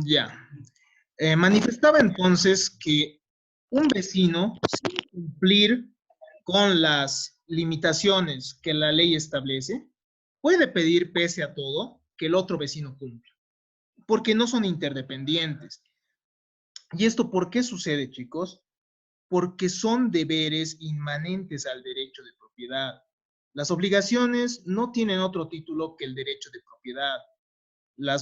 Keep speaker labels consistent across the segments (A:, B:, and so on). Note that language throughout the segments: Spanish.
A: Ya. Manifestaba entonces que un vecino, sin cumplir con las limitaciones que la ley establece, puede pedir, pese a todo, que el otro vecino cumpla, porque no son interdependientes. ¿Y esto por qué sucede, chicos? Porque son deberes inmanentes al derecho de propiedad. Las obligaciones no tienen otro título que el derecho de propiedad. La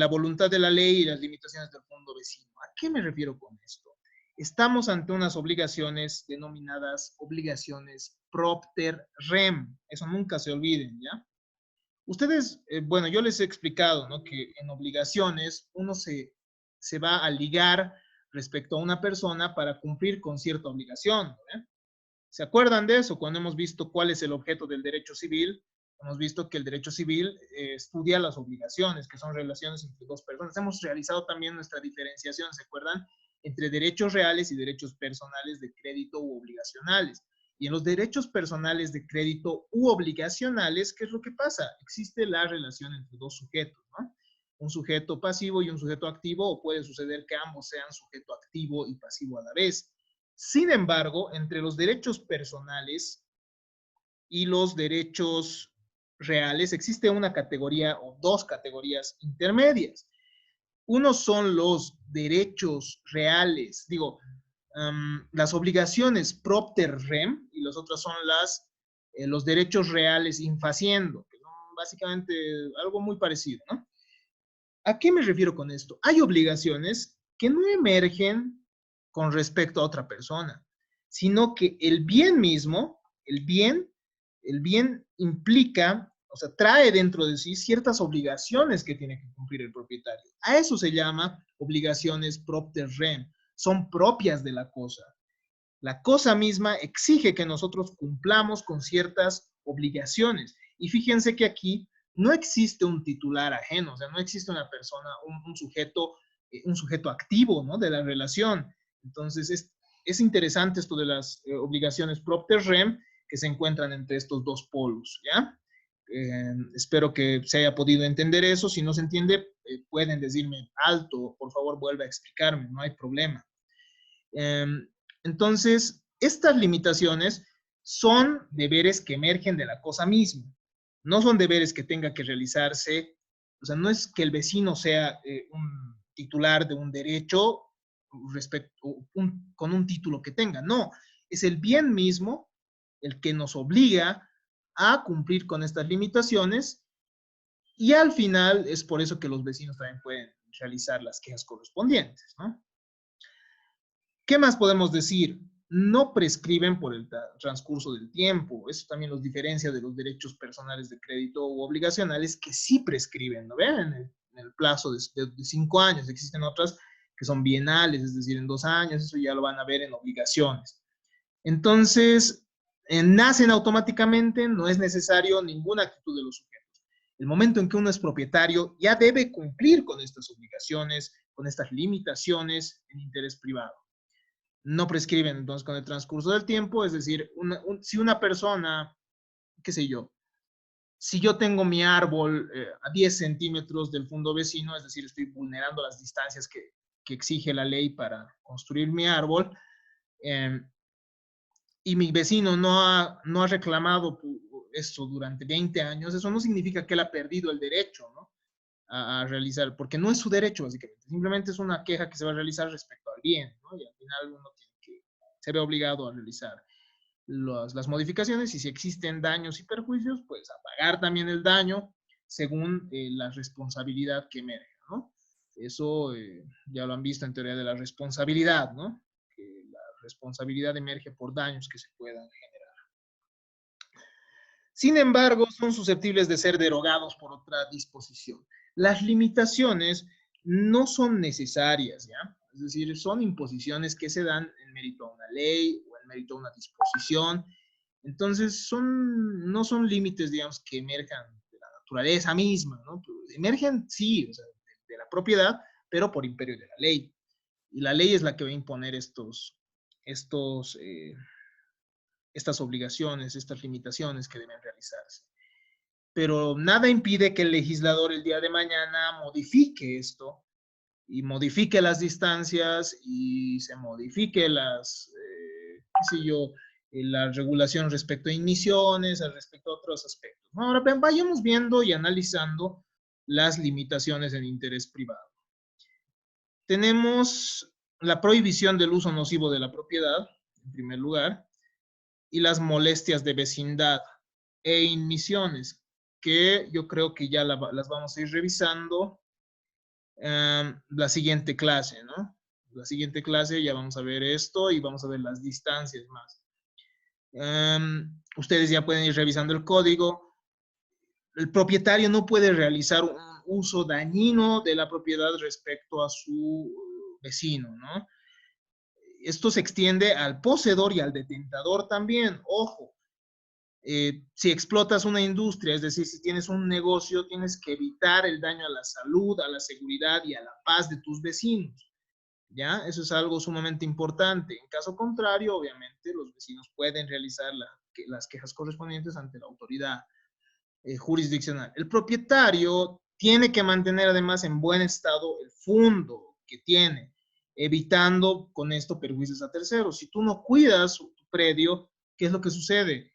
A: voluntad de la ley y las limitaciones del fondo vecino. ¿A qué me refiero con esto? Estamos ante unas obligaciones denominadas obligaciones propter rem. Eso nunca se olviden, ¿ya? Ustedes, bueno, yo les he explicado, ¿no? Que en obligaciones uno se va a ligar respecto a una persona para cumplir con cierta obligación, ¿no? ¿Se acuerdan de eso? Cuando hemos visto cuál es el objeto del derecho civil, hemos visto que el derecho civil estudia las obligaciones, que son relaciones entre dos personas. Hemos realizado también nuestra diferenciación, ¿se acuerdan? Entre derechos reales y derechos personales de crédito u obligacionales. Y en los derechos personales de crédito u obligacionales, ¿qué es lo que pasa? Existe la relación entre dos sujetos, ¿no? Un sujeto pasivo y un sujeto activo, o puede suceder que ambos sean sujeto activo y pasivo a la vez. Sin embargo, entre los derechos personales y los derechos reales existe una categoría o dos categorías intermedias. Unos son los derechos reales, digo, las obligaciones propter rem, y los otros son los derechos reales in faciendo, que son básicamente algo muy parecido, ¿no? ¿A qué me refiero con esto? Hay obligaciones que no emergen con respecto a otra persona, sino que el bien mismo, el bien implica, o sea, trae dentro de sí ciertas obligaciones que tiene que cumplir el propietario. A eso se llama obligaciones propter rem, son propias de la cosa. La cosa misma exige que nosotros cumplamos con ciertas obligaciones. Y fíjense que aquí no existe un titular ajeno, o sea, no existe una persona, un sujeto activo, ¿no? De la relación. Entonces, es interesante esto de las obligaciones propter rem que se encuentran entre estos dos polos, ¿ya? Espero que se haya podido entender eso. Si no se entiende, pueden decirme alto, por favor, vuelve a explicarme, no hay problema. Eh, entonces, estas limitaciones son deberes que emergen de la cosa misma, no son deberes que tenga que realizarse, o sea, no es que el vecino sea un titular de un derecho con un título que tenga, no, es el bien mismo el que nos obliga a cumplir con estas limitaciones y al final es por eso que los vecinos también pueden realizar las quejas correspondientes, ¿no? ¿Qué más podemos decir? No prescriben por el transcurso del tiempo. Eso también los diferencia de los derechos personales de crédito u obligacionales que sí prescriben, ¿no ven? En el plazo de 5 años. Existen otras que son bienales, es decir, en 2 años. Eso ya lo van a ver en obligaciones. Entonces, nacen automáticamente, no es necesario ninguna actitud de los sujetos. El momento en que uno es propietario ya debe cumplir con estas obligaciones, con estas limitaciones en interés privado. No prescriben entonces con el transcurso del tiempo, es decir, si una persona, qué sé yo, si yo tengo mi árbol a 10 centímetros del fondo vecino, es decir, estoy vulnerando las distancias que exige la ley para construir mi árbol, eh, y mi vecino no ha reclamado esto durante 20 años, eso no significa que él ha perdido el derecho, ¿no? A realizar, porque no es su derecho, básicamente, simplemente es una queja que se va a realizar respecto al bien, ¿no? Y al final uno se ve obligado a realizar las modificaciones y si existen daños y perjuicios, pues a pagar también el daño según la responsabilidad que emerge, ¿no? Eso ya lo han visto en teoría de la responsabilidad, ¿no? Que la responsabilidad emerge por daños que se puedan generar. Sin embargo, son susceptibles de ser derogados por otra disposición. Las limitaciones no son necesarias, ¿ya? Es decir, son imposiciones que se dan en mérito a una ley o en mérito a una disposición. Entonces, no son límites, digamos, que emerjan de la naturaleza misma, ¿no? Emergen, sí, o sea, de la propiedad, pero por imperio de la ley. Y la ley es la que va a imponer estas obligaciones, estas limitaciones que deben realizarse. pero nada impide que el legislador el día de mañana modifique esto y modifique las distancias y se modifique qué sé yo, la regulación respecto a emisiones, respecto a otros aspectos, ¿no? Ahora vayamos viendo y analizando las limitaciones en interés privado. Tenemos la prohibición del uso nocivo de la propiedad, en primer lugar, y las molestias de vecindad e inmisiones, que yo creo que ya las vamos a ir revisando la siguiente clase, ¿no? La siguiente clase ya vamos a ver esto y vamos a ver las distancias más. Ustedes ya pueden ir revisando el código. El propietario no puede realizar un uso dañino de la propiedad respecto a su vecino, ¿no? Esto se extiende al poseedor y al detentador también. Ojo, si explotas una industria, es decir, si tienes un negocio, tienes que evitar el daño a la salud, a la seguridad y a la paz de tus vecinos, ¿ya? Eso es algo sumamente importante. En caso contrario, obviamente, los vecinos pueden realizar las quejas correspondientes ante la autoridad jurisdiccional. El propietario tiene que mantener además en buen estado el fondo que tiene, evitando con esto perjuicios a terceros. Si tú no cuidas tu predio, ¿qué es lo que sucede?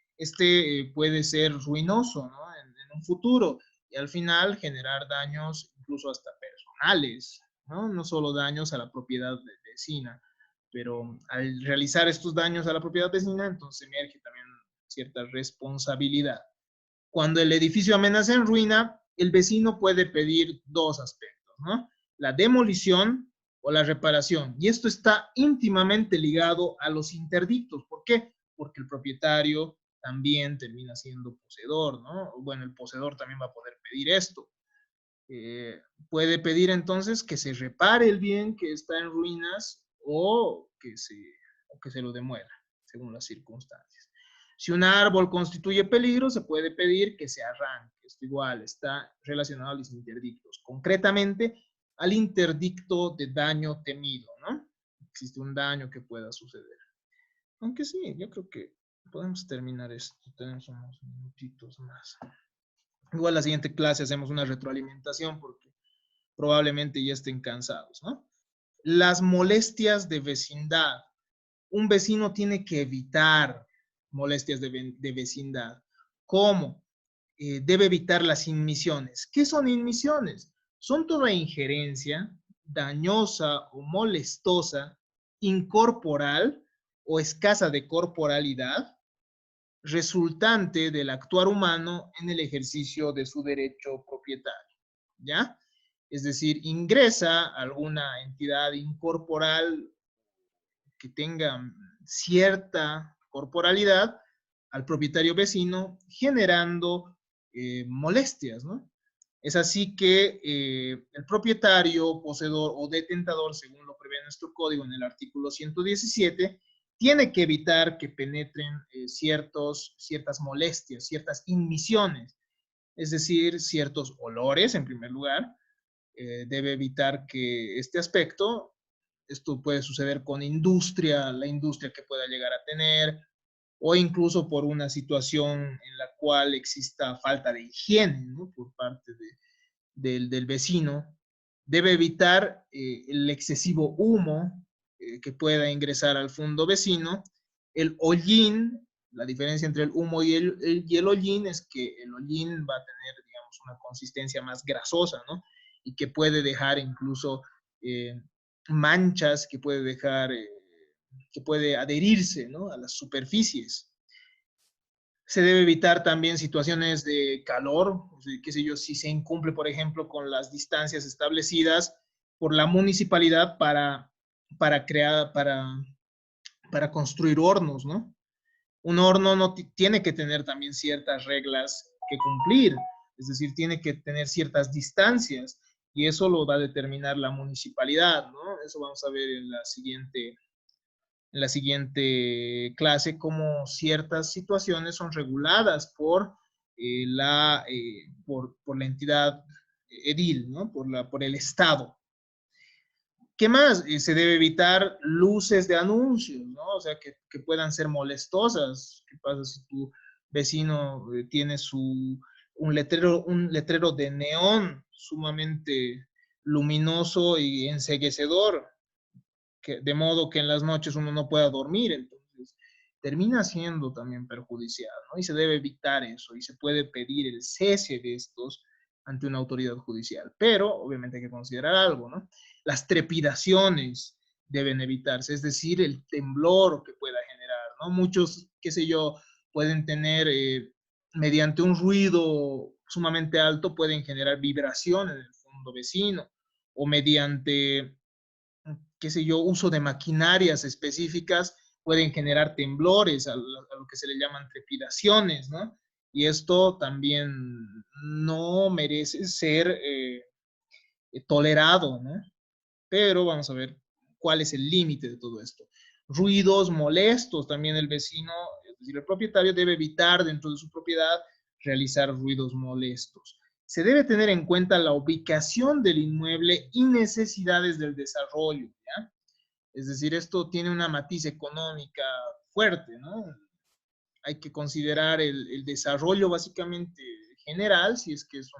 A: Puede ser ruinoso, ¿no? En un futuro y al final generar daños incluso hasta personales, ¿no? No solo daños a la propiedad vecina, pero al realizar estos daños a la propiedad vecina, entonces emerge también cierta responsabilidad. Cuando el edificio amenaza en ruina, el vecino puede pedir dos aspectos, ¿no? La demolición o la reparación. Y esto está íntimamente ligado a los interdictos. ¿Por qué? Porque el propietario también termina siendo poseedor, ¿no? Bueno, el poseedor también va a poder pedir esto. Puede pedir entonces que se repare el bien que está en ruinas o que se lo demuela, según las circunstancias. Si un árbol constituye peligro, se puede pedir que se arranque. Esto igual está relacionado a los interdictos. Concretamente, al interdicto de daño temido, ¿no? Existe un daño que pueda suceder. Aunque sí, yo creo que podemos terminar esto. Tenemos unos minutitos más. Igual la siguiente clase hacemos una retroalimentación porque probablemente ya estén cansados, ¿no? Las molestias de vecindad. Un vecino tiene que evitar molestias de vecindad. ¿Cómo? Debe evitar las inmisiones. ¿Qué son inmisiones? Son toda injerencia dañosa o molestosa, incorporal o escasa de corporalidad, resultante del actuar humano en el ejercicio de su derecho propietario, ¿ya? Es decir, ingresa alguna entidad incorporal que tenga cierta corporalidad al propietario vecino, generando molestias, ¿no? Es así que el propietario, poseedor o detentador, según lo prevé nuestro código en el artículo 117, tiene que evitar que penetren ciertas molestias, ciertas inmisiones, es decir, ciertos olores, en primer lugar. Debe evitar que este aspecto, esto puede suceder con la industria que pueda llegar a tener, o incluso por una situación en la cual exista falta de higiene, ¿no? Por parte del vecino. Debe evitar el excesivo humo que pueda ingresar al fondo vecino. El hollín, la diferencia entre el humo y el hollín es que el hollín va a tener, digamos, una consistencia más grasosa, ¿no? Y que puede dejar incluso manchas, que puede adherirse, ¿no? A las superficies. Se debe evitar también situaciones de calor, qué sé yo, si se incumple, por ejemplo, con las distancias establecidas por la municipalidad para construir hornos, ¿no? Un horno no tiene que tener también ciertas reglas que cumplir, es decir, tiene que tener ciertas distancias y eso lo va a determinar la municipalidad, ¿no? Eso vamos a ver en la siguiente clase, cómo ciertas situaciones son reguladas por la entidad edil, ¿no? Por el Estado. ¿Qué más? Se debe evitar luces de anuncios, ¿no? O sea, que puedan ser molestosas. ¿Qué pasa si tu vecino tiene un letrero de neón sumamente luminoso y enceguecedor, de modo que en las noches uno no pueda dormir, entonces termina siendo también perjudicial, ¿no? Y se debe evitar eso, y se puede pedir el cese de estos ante una autoridad judicial. Pero, obviamente, hay que considerar algo, ¿no? Las trepidaciones deben evitarse, es decir, el temblor que pueda generar, ¿no? Muchos, qué sé yo, pueden tener, mediante un ruido sumamente alto, pueden generar vibración en el fondo vecino, o mediante, qué sé yo, uso de maquinarias específicas, pueden generar temblores, a lo que se le llaman trepidaciones, ¿no? Y esto también no merece ser tolerado, ¿no? Pero vamos a ver cuál es el límite de todo esto. Ruidos molestos, también el vecino, es decir, el propietario debe evitar dentro de su propiedad realizar ruidos molestos. Se debe tener en cuenta la ubicación del inmueble y necesidades del desarrollo, ¿ya? Es decir, esto tiene una matiz económica fuerte, ¿no? Hay que considerar el desarrollo básicamente general, si es que es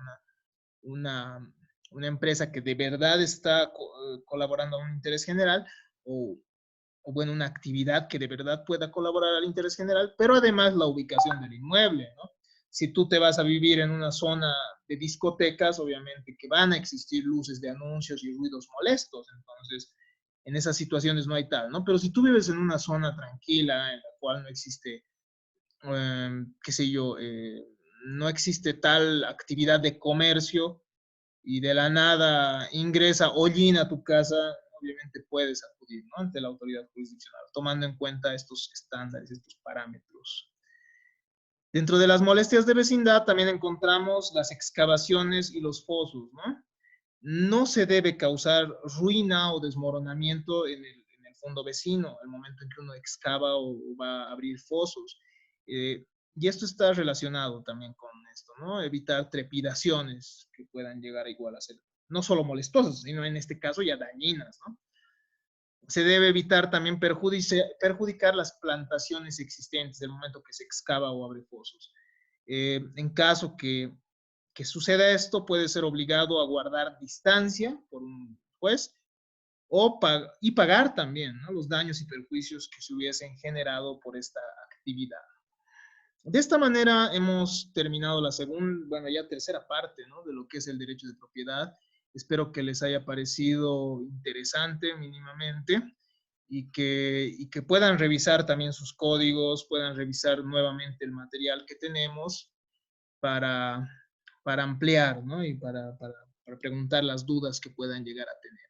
A: una, una empresa que de verdad está colaborando a un interés general, o, o, bueno, una actividad que de verdad pueda colaborar al interés general, pero además la ubicación del inmueble, ¿no? Si tú te vas a vivir en una zona de discotecas, obviamente que van a existir luces de anuncios y ruidos molestos, entonces en esas situaciones no hay tal, ¿no? Pero si tú vives en una zona tranquila, en la cual no existe, qué sé yo, no existe tal actividad de comercio, y de la nada ingresa hollín a tu casa, obviamente puedes acudir, ¿no?, ante la autoridad jurisdiccional, tomando en cuenta estos estándares, estos parámetros. Dentro de las molestias de vecindad también encontramos las excavaciones y los fosos, ¿no? No se debe causar ruina o desmoronamiento en el fondo vecino al momento en que uno excava o va a abrir fosos. Y esto está relacionado también con esto, ¿no? Evitar trepidaciones que puedan llegar igual a ser no solo molestosas, sino en este caso ya dañinas, ¿no? Se debe evitar también perjudicar las plantaciones existentes del momento que se excava o abre fosos. En caso que suceda esto, puede ser obligado a guardar distancia por un juez y pagar también, ¿no?, los daños y perjuicios que se hubiesen generado por esta actividad. De esta manera hemos terminado la segunda, bueno, ya tercera parte, ¿no?, de lo que es el derecho de propiedad. Espero que les haya parecido interesante mínimamente y que puedan revisar también sus códigos, puedan revisar nuevamente el material que tenemos para, para ampliar, ¿no?, y para preguntar las dudas que puedan llegar a tener.